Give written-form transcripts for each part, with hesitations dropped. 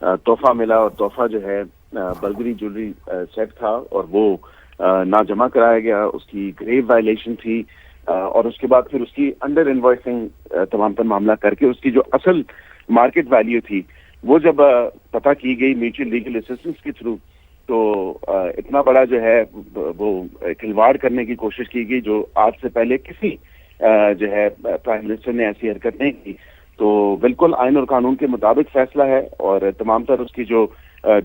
تحفہ ملا اور تحفہ جو ہے بلگری جویلری سیٹ تھا اور وہ نہ جمع کرایا گیا، اس کی گریو وائلیشن تھی اور اس کے بعد پھر اس کی انڈر انوائسنگ تمام تر معاملہ کر کے اس کی جو اصل مارکیٹ ویلیو تھی وہ جب پتہ کی گئی میوچل لیگل اسسٹنس کے تھرو، تو اتنا بڑا جو ہے وہ کھلواڑ کرنے کی کوشش کی گئی جو آج سے پہلے کسی جو ہے پرائم منسٹر نے ایسی حرکت نہیں کی. تو بالکل آئین اور قانون کے مطابق فیصلہ ہے اور تمام تر اس کی جو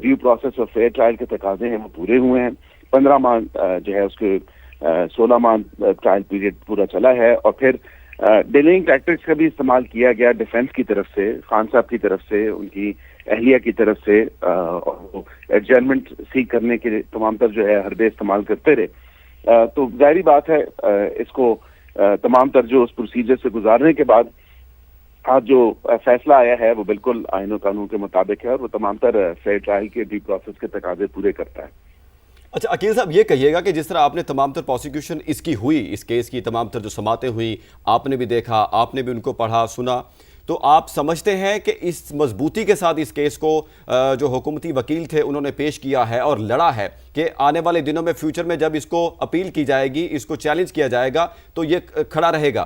ڈیو پروسیس اور فیئر ٹرائل کے تقاضے ہیں وہ پورے ہوئے ہیں. 15 ماہ جو ہے اس کے 16 ماہ ٹرائل پیریڈ پورا چلا ہے اور پھر ڈیلینگ ٹیکٹکس کا بھی استعمال کیا گیا ڈیفینس کی طرف سے، خان صاحب کی طرف سے، ان کی اہلیہ کی طرف سے، اور ایڈجرمنٹ سیک کرنے کے تمام تر جو ہے حربے استعمال کرتے رہے. تو ظاہری بات ہے اس کو تمام تر جو اس پروسیجر سے گزارنے کے بعد آج جو فیصلہ آیا ہے وہ بالکل آئین و قانون کے مطابق ہے اور وہ تمام تر فیئر ٹرائل کے ڈیو پروسیس کے تقاضے پورے کرتا ہے. اچھا عقیل صاحب، یہ کہیے گا کہ جس طرح آپ نے تمام تر پروسیکیوشن اس کی ہوئی، اس کیس کی تمام تر جو سماعتیں ہوئی، آپ نے بھی دیکھا، آپ نے بھی ان کو پڑھا سنا، تو آپ سمجھتے ہیں کہ اس مضبوطی کے ساتھ اس کیس کو جو حکومتی وکیل تھے انہوں نے پیش کیا ہے اور لڑا ہے کہ آنے والے دنوں میں فیوچر میں جب اس کو اپیل کی جائے گی، اس کو چیلنج کیا جائے گا تو یہ کھڑا رہے گا؟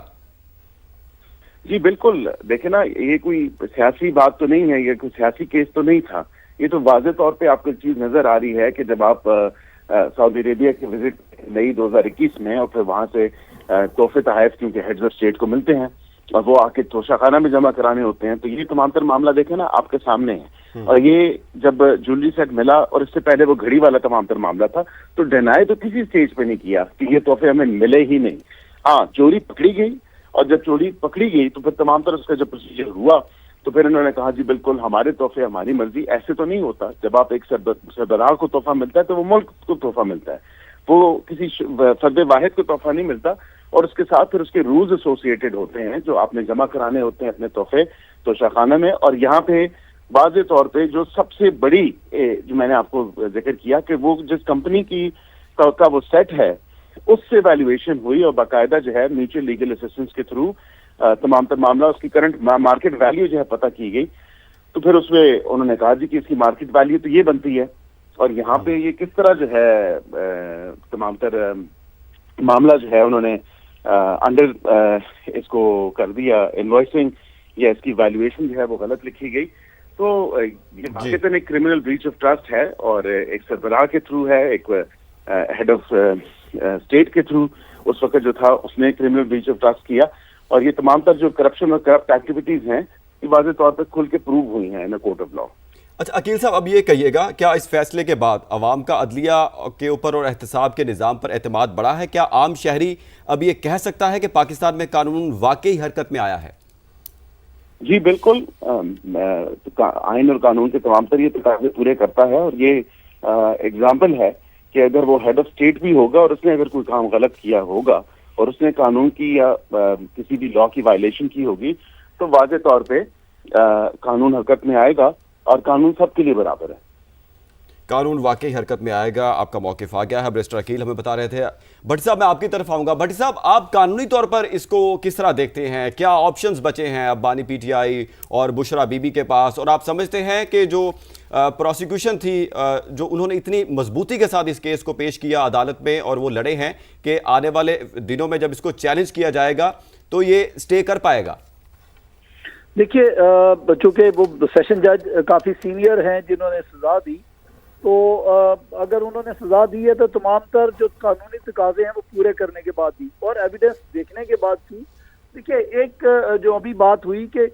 جی بالکل، دیکھیں نا، یہ کوئی سیاسی بات تو نہیں ہے، یہ کوئی سیاسی کیس تو نہیں تھا. یہ تو واضح طور پہ آپ کو چیز نظر آ رہی ہے کہ جب آپ سعودی عربیہ کی وزٹ نئی 2021 میں اور پھر وہاں سے تحفے تحائف کیونکہ ہیڈز آف اسٹیٹ کو ملتے ہیں اور وہ آ کے توشہ خانہ میں جمع کرانے ہوتے ہیں، تو یہ تمام تر معاملہ دیکھیں نا آپ کے سامنے ہے. اور یہ جب جویلری سیٹ ملا اور اس سے پہلے وہ گھڑی والا تمام تر معاملہ تھا تو ڈینائی تو کسی اسٹیج پہ نہیں کیا کہ یہ تحفے ہمیں ملے ہی نہیں. ہاں، چوری پکڑی گئی اور جب چوری پکڑی گئی تو پھر تمام طرح اس کا جب پروسیجر ہوا تو پھر انہوں نے کہا جی بالکل ہمارے تحفے ہماری مرضی. ایسے تو نہیں ہوتا. جب آپ ایک سربراہ کو تحفہ ملتا ہے تو وہ ملک کو تحفہ ملتا ہے، وہ کسی فرد واحد کو تحفہ نہیں ملتا. اور اس کے ساتھ پھر اس کے رولز ایسوسیٹڈ ہوتے ہیں جو آپ نے جمع کرانے ہوتے ہیں اپنے تحفے توشہ خانہ میں. اور یہاں پہ واضح طور پہ جو سب سے بڑی جو میں نے آپ کو ذکر کیا کہ وہ جس کمپنی کی کا وہ سیٹ ہے اس سے ویلیویشن ہوئی اور باقاعدہ جو ہے میوچل لیگل اسسٹنس کے تھرو تمام تر معاملہ اس کی کرنٹ مارکیٹ ویلیو جو ہے پتہ کی گئی. تو پھر اس میں انہوں نے کہا جی کہ اس کی مارکیٹ ویلیو تو یہ بنتی ہے. اور یہاں پہ یہ کس طرح جو ہے تمام تر معاملہ جو ہے انہوں نے انڈر اس کو کر دیا انوائسنگ یا اس کی ویلیویشن جو ہے وہ غلط لکھی گئی. تو یہ واقعتاً ایک کرمنل بریچ آف ٹرسٹ ہے اور ایک سربراہ کے تھرو ہے، ایک ہیڈ آف اسٹیٹ کے تھرو اس وقت جو تھا اس نے کرمنل بریچ آف ٹرسٹ کیا. اور یہ تمام تر جو کرپشن اور کرپٹ ایکٹیویٹیز ہیں یہ واضح طور پر کھل کے پروو ہوئی ہیں ان کورٹ آف لا. اچھا عقیل صاحب، اب یہ کہیے گا کیا اس فیصلے کے بعد عوام کا عدلیہ کے اوپر اور احتساب کے نظام پر اعتماد بڑھا ہے؟ کیا عام شہری اب یہ کہہ سکتا ہے کہ پاکستان میں قانون واقعی حرکت میں آیا ہے؟ جی بالکل، آئین اور قانون کے تمام تر یہ تقاضے پورے کرتا ہے اور یہ ایگزامپل ہے کہ اگر وہ ہیڈ آف اسٹیٹ بھی ہوگا اور اس نے اگر کوئی کام غلط کیا ہوگا اور اس نے قانون کی یا کسی بھی لا کی وائلیشن کی ہوگی تو واضح طور پہ قانون حرکت میں آئے گا اور قانون سب کے لیے برابر ہے. قانون واقعی حرکت میں آئے گا. آپ کا موقف آ گیا ہے. بریسٹر عقیل ہمیں بتا رہے تھے. بھٹی صاحب میں آپ کی طرف آؤں گا. بھٹی صاحب، آپ قانونی طور پر اس کو کس طرح دیکھتے ہیں؟ کیا آپشنز بچے ہیں اب بانی پی ٹی آئی اور بشرا بی بی کے پاس؟ اور آپ سمجھتے ہیں کہ جو پروسیکیوشن تھی جو انہوں نے اتنی مضبوطی کے ساتھ اس کیس کو پیش کیا عدالت میں اور وہ لڑے ہیں کہ آنے والے دنوں میں جب اس کو چیلنج کیا جائے گا تو یہ سٹے کر پائے گا؟ دیکھیے، چونکہ وہ سیشن جج کافی سینئر ہیں جنہوں نے سزا دی، تو اگر انہوں نے سزا دی ہے تو تمام تر جو قانونی تقاضے ہیں وہ پورے کرنے کے بعد دی اور ایویڈنس دیکھنے کے بعد کی. دیکھیے، ایک جو ابھی بات ہوئی کہ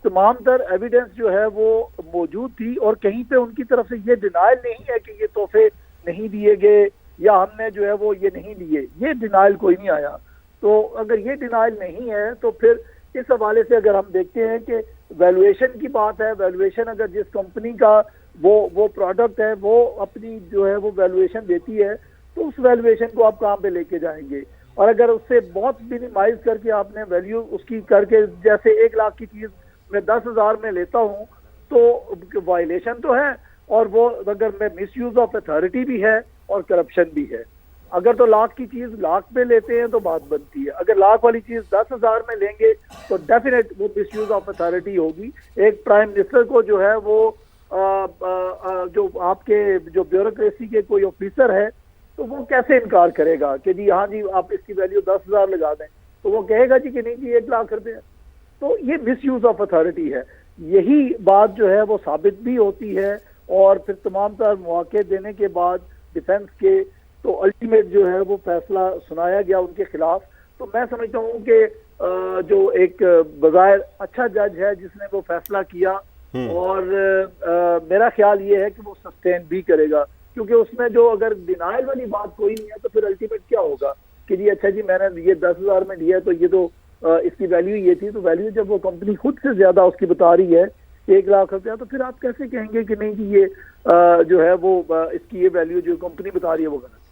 تمام تر ایویڈنس جو ہے وہ موجود تھی اور کہیں پہ ان کی طرف سے یہ ڈینائل نہیں ہے کہ یہ تحفے نہیں دیے گئے یا ہم نے جو ہے وہ یہ نہیں لیے. یہ ڈینائل کوئی نہیں آیا. تو اگر یہ ڈینائل نہیں ہے تو پھر اس حوالے سے اگر ہم دیکھتے ہیں کہ ویلویشن کی بات ہے، ویلویشن اگر جس کمپنی کا وہ پروڈکٹ ہے وہ اپنی جو ہے وہ ویلویشن دیتی ہے تو اس ویلویشن کو آپ کہاں پہ لے کے جائیں گے؟ اور اگر اس سے بہت منیمائز کر کے آپ نے ویلیو اس کی کر کے جیسے 1 لاکھ کی چیز میں 10,000 میں لیتا ہوں تو وائلیشن تو ہے اور وہ اگر میں مس یوز آف اتھارٹی بھی ہے اور کرپشن بھی ہے. اگر تو لاکھ کی چیز لاکھ میں لیتے ہیں تو بات بنتی ہے. اگر لاکھ والی چیز 10,000 میں لیں گے تو ڈیفینیٹ وہ مس یوز آف اتھارٹی ہوگی. ایک پرائم منسٹر کو جو ہے وہ جو آپ کے جو بیوروکریسی کے کوئی آفیسر ہے تو وہ کیسے انکار کرے گا کہ جی ہاں جی آپ اس کی ویلیو 10,000 لگا دیں، تو وہ کہے گا جی کہ نہیں جی 1 لاکھ روپے ہے. تو یہ مس یوز آف اتھارٹی ہے. یہی بات جو ہے وہ ثابت بھی ہوتی ہے، اور پھر تمام تر مواقع دینے کے بعد ڈیفنس کے تو الٹیمیٹ جو ہے وہ فیصلہ سنایا گیا ان کے خلاف. تو میں سمجھتا ہوں کہ جو ایک بظاہر اچھا جج ہے جس نے وہ فیصلہ کیا، اور میرا خیال یہ ہے کہ وہ سسٹین بھی کرے گا، کیونکہ اس میں جو اگر ڈینائل والی بات کوئی نہیں ہے تو پھر الٹیمیٹ کیا ہوگا کہ جی اچھا جی میں نے یہ 10,000 میں لیا ہے تو یہ تو اس کی ویلیو یہ تھی. تو ویلیو جب وہ کمپنی خود سے زیادہ اس کی بتا رہی ہے 1 لاکھ روپیہ، تو پھر آپ کیسے کہیں گے کہ نہیں جی یہ جو ہے وہ اس کی یہ ویلیو جو کمپنی بتا رہی ہے وہ غلط ہے.